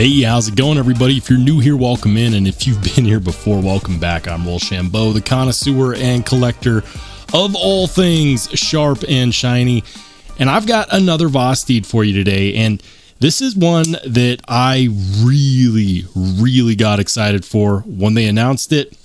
Hey, how's it going, everybody? If you're new here, welcome in, and if you've been here before, welcome back. I'm Rollshambo, the connoisseur and collector of all things sharp and shiny, and I've got another Vosteed for you today, and this is one that I really got excited for when they announced it.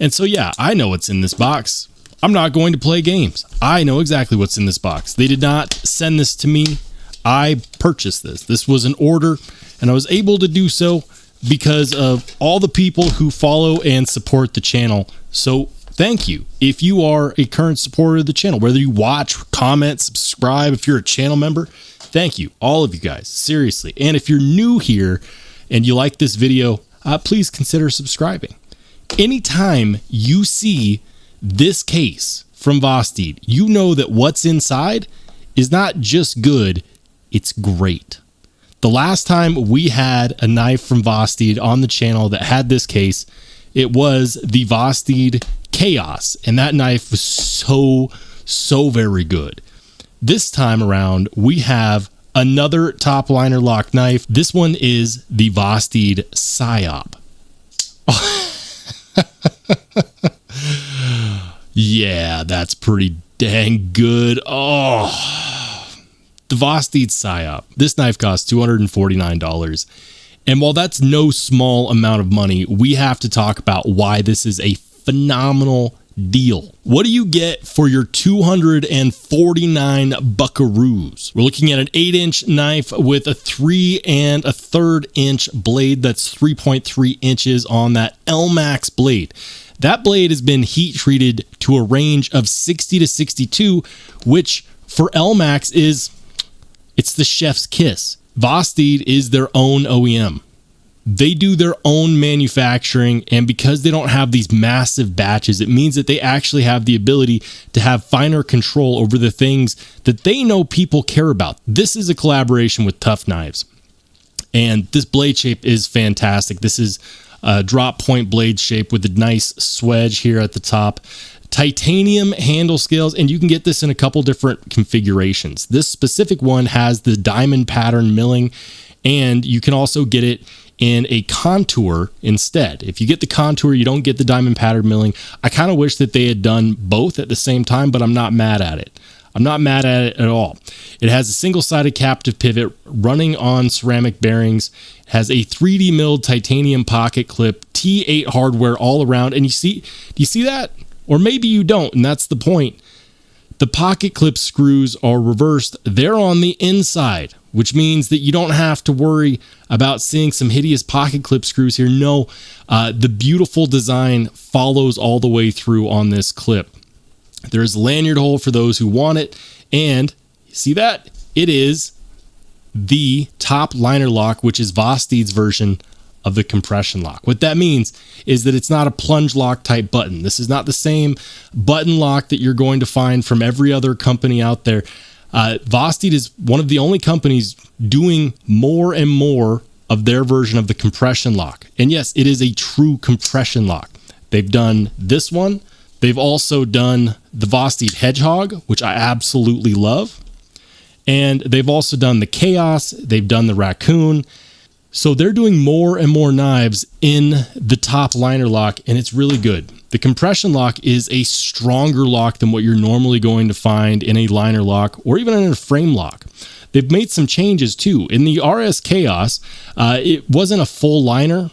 And so yeah, I know what's in this box. I'm not going to play games. I know exactly what's in this box. They did not send this to me. I purchased this. This was an order, and I was able to do so because of all the people who follow and support the channel. So thank you. If you are a current supporter of the channel, whether you watch, comment, subscribe, if you're a channel member, thank you, all of you guys, seriously. And if you're new here and you like this video, please consider subscribing. Anytime you see this case from Vosteed, you know that what's inside is not just good, it's great. The last time we had a knife from Vosteed on the channel that had this case, it was the Vosteed Chaos, and that knife was so very good. This time around, we have another top liner lock knife. This one is the Vosteed Psyop. Yeah, that's pretty dang good. Oh, the Vosteed Psyop. This knife costs $249. And while that's no small amount of money, we have to talk about why this is a phenomenal deal. What do you get for your 249 buckaroos? We're looking at an 8-inch knife with a 3 3/4 inch blade. That's 3.3 inches on that Elmax blade. That blade has been heat treated to a range of 60 to 62, which for Elmax it's the chef's kiss. Vosteed is their own OEM. They do their own manufacturing, and because they don't have these massive batches, it means that they actually have the ability to have finer control over the things that they know people care about. This is a collaboration with Tough Knives, and this blade shape is fantastic. This is a drop point blade shape with a nice swedge here at the top. Titanium handle scales, and you can get this in a couple different configurations. This specific one has the diamond pattern milling, and you can also get it in a contour instead. If you get the contour, you don't get the diamond pattern milling. I kind of wish that they had done both at the same time, but I'm not mad at it. I'm not mad at it at all. It has a single-sided captive pivot running on ceramic bearings. It has a 3D milled titanium pocket clip, T8 hardware all around, and do you see that? Or maybe you don't, and that's the point. The pocket clip screws are reversed. They're on the inside, which means that you don't have to worry about seeing some hideous pocket clip screws here. No, the beautiful design follows all the way through on this clip. There's a lanyard hole for those who want it, and see that? It is the top liner lock, which is Vosteed's version of the compression lock. What that means is that it's not a plunge lock type button. This is not the same button lock that you're going to find from every other company out there. Vosteed is one of the only companies doing more and more of their version of the compression lock. And yes, it is a true compression lock. They've done this one. They've also done the Vosteed Hedgehog, which I absolutely love. And they've also done the Chaos. They've done the Raccoon. So they're doing more and more knives in the top liner lock, and it's really good. The compression lock is a stronger lock than what you're normally going to find in a liner lock or even in a frame lock. They've made some changes too. In the RS Chaos, it wasn't a full liner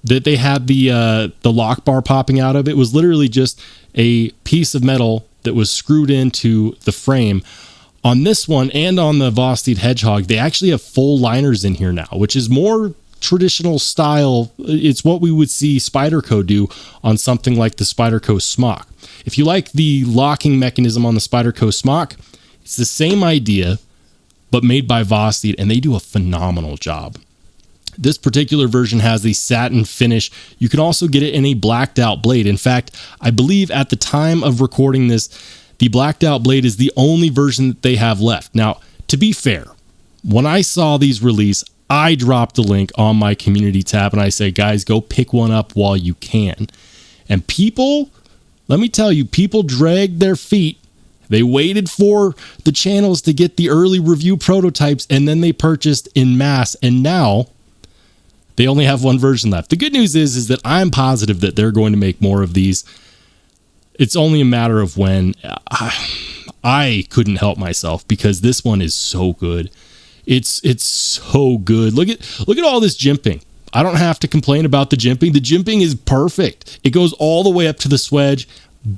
that they had the lock bar popping out of. It was literally just a piece of metal that was screwed into the frame. On this one and on the Vosteed Hedgehog, they actually have full liners in here now, which is more traditional style. It's what we would see Spyderco do on something like the Spyderco Smock. If you like the locking mechanism on the Spyderco Smock, it's the same idea, but made by Vosteed, and they do a phenomenal job. This particular version has the Satin Finish. You can also get it in a blacked out blade. In fact, I believe at the time of recording this, the blacked out blade is the only version that they have left. Now, to be fair, when I saw these release, I dropped a link on my community tab and I said, guys, go pick one up while you can. And people, let me tell you, people dragged their feet. They waited for the channels to get the early review prototypes, and then they purchased en masse. And now They only have one version left. The good news is that I'm positive that they're going to make more of these. It's only a matter of when. I couldn't help myself because this one is so good. It's so good. Look at all this jimping. I don't have to complain about the jimping. The jimping is perfect. It goes all the way up to the swedge,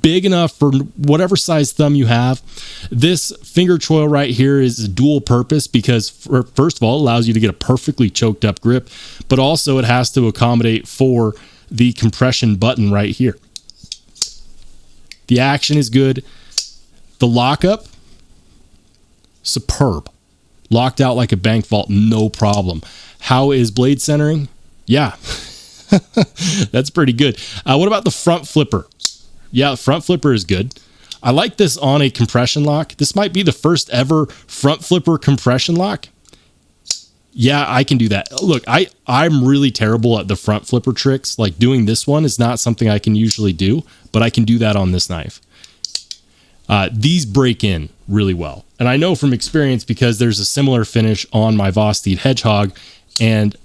big enough for whatever size thumb you have. This finger choil right here is dual purpose because first of all, it allows you to get a perfectly choked up grip, but also it has to accommodate for the compression button right here. The action is good. The lockup, superb. Locked out like a bank vault, no problem. How is blade centering? Yeah, that's pretty good. What about the front flipper? Yeah, the front flipper is good. I like this on a compression lock. This might be the first ever front flipper compression lock. Yeah, I can do that. Look, I'm really terrible at the front flipper tricks. Like doing this one is not something I can usually do, but I can do that on this knife. These break in really well. And I know from experience because there's a similar finish on my Vosteed Hedgehog and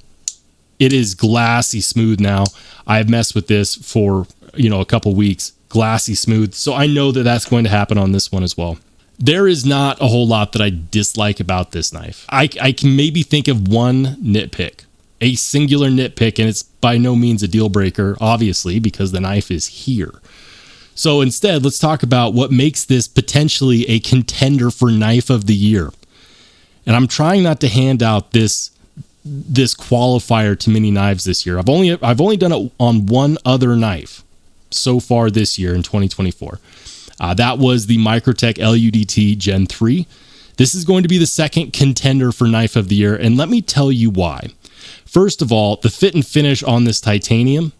it is glassy smooth now. I've messed with this for, a couple weeks, glassy smooth. So I know that that's going to happen on this one as well. There is not a whole lot that I dislike about this knife. I can maybe think of one nitpick, a singular nitpick, and it's by no means a deal breaker, obviously, because the knife is here. So instead, let's talk about what makes this potentially a contender for knife of the year. And I'm trying not to hand out this qualifier to mini knives this year. I've only done it on one other knife so far this year in 2024. That was the Microtech LUDT Gen 3. This is going to be the second contender for knife of the year, and let me tell you why. First of all, the fit and finish on this titanium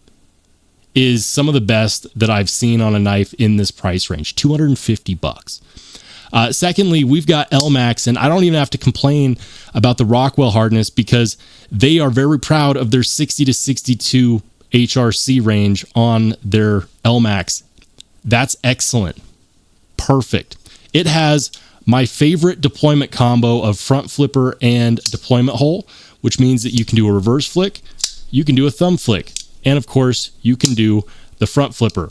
is some of the best that I've seen on a knife in this price range, $250. Secondly, we've got Elmax, and I don't even have to complain about the Rockwell hardness because they are very proud of their 60 to 62 HRC range on their Elmax. That's excellent. Perfect. It has my favorite deployment combo of front flipper and deployment hole, which means that you can do a reverse flick, you can do a thumb flick, and of course, you can do the front flipper.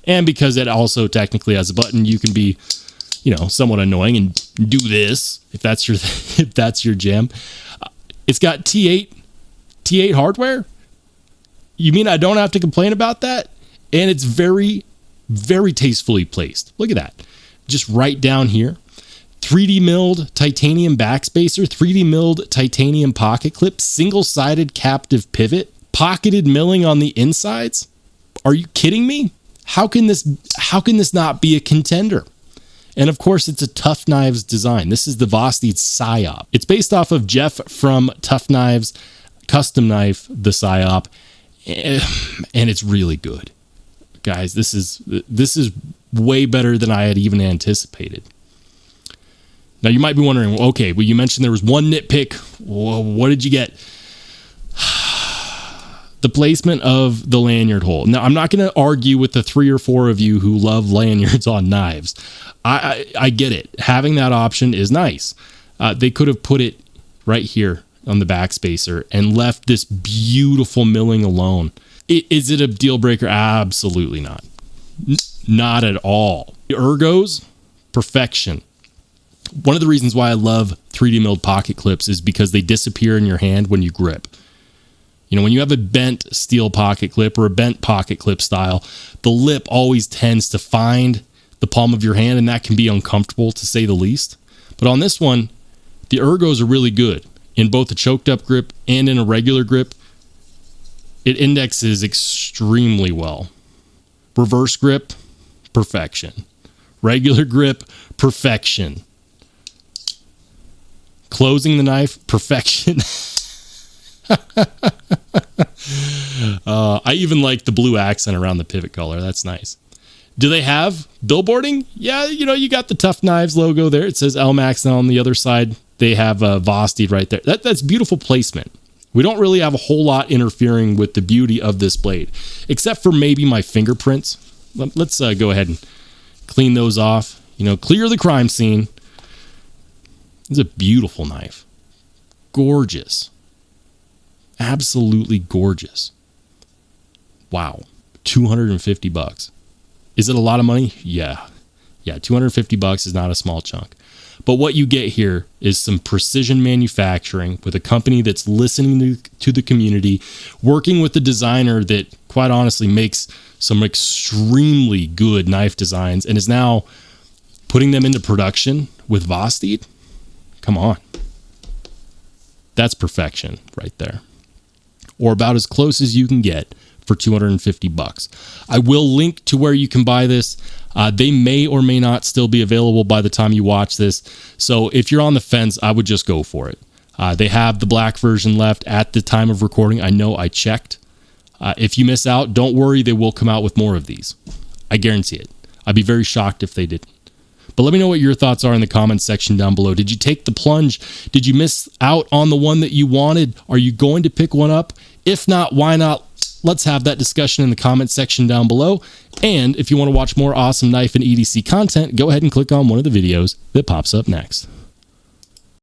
And because it also technically has a button, you can be, somewhat annoying and do this if that's your jam. It's got T8 hardware. You mean I don't have to complain about that? And it's very, very tastefully placed. Look at that. Just right down here. 3D milled titanium backspacer, 3D milled titanium pocket clip, single-sided captive pivot, pocketed milling on the insides. Are you kidding me? How can this not be a contender? And of course, it's a Tough Knives design. This is the Vosteed Psyop. It's based off of Jeff from Tough Knives custom knife, the Psyop, and it's really good. Guys, this is way better than I had even anticipated. Now you might be wondering, okay, well, you mentioned there was one nitpick. What did you get? The placement of the lanyard hole. Now, I'm not going to argue with the 3 or 4 of you who love lanyards on knives. I get it. Having that option is nice. They could have put it right here on the backspacer and left this beautiful milling alone. Is it a deal breaker? Absolutely not. Not at all. The ergos, perfection. One of the reasons why I love 3D milled pocket clips is because they disappear in your hand when you grip. When you have a bent steel pocket clip or a bent pocket clip style, the lip always tends to find the palm of your hand, and that can be uncomfortable to say the least. But on this one, the ergos are really good in both a choked up grip and in a regular grip. It indexes extremely well. Reverse grip, perfection. Regular grip, perfection. Closing the knife, perfection. I even like the blue accent around the pivot color. That's nice. Do they have billboarding? Yeah, you got the Tough Knives logo there. It says Elmax, and on the other side, they have Vosteed right there. That's beautiful placement. We don't really have a whole lot interfering with the beauty of this blade, except for maybe my fingerprints. Let's go ahead and clean those off. Clear the crime scene. It's a beautiful knife. Gorgeous. Absolutely gorgeous. Wow. $250. Is it a lot of money? Yeah. Yeah, $250 is not a small chunk. But what you get here is some precision manufacturing with a company that's listening to the community, working with a designer that, quite honestly, makes some extremely good knife designs and is now putting them into production with Vosteed. Come on. That's perfection right there. Or about as close as you can get for $250. I will link to where you can buy this. They may or may not still be available by the time you watch this. So if you're on the fence, I would just go for it. They have the black version left at the time of recording. I know I checked. If you miss out, don't worry. They will come out with more of these. I guarantee it. I'd be very shocked if they didn't. But let me know what your thoughts are in the comments section down below. Did you take the plunge? Did you miss out on the one that you wanted? Are you going to pick one up? If not, why not? Let's have that discussion in the comments section down below. And if you want to watch more awesome knife and EDC content, go ahead and click on one of the videos that pops up next.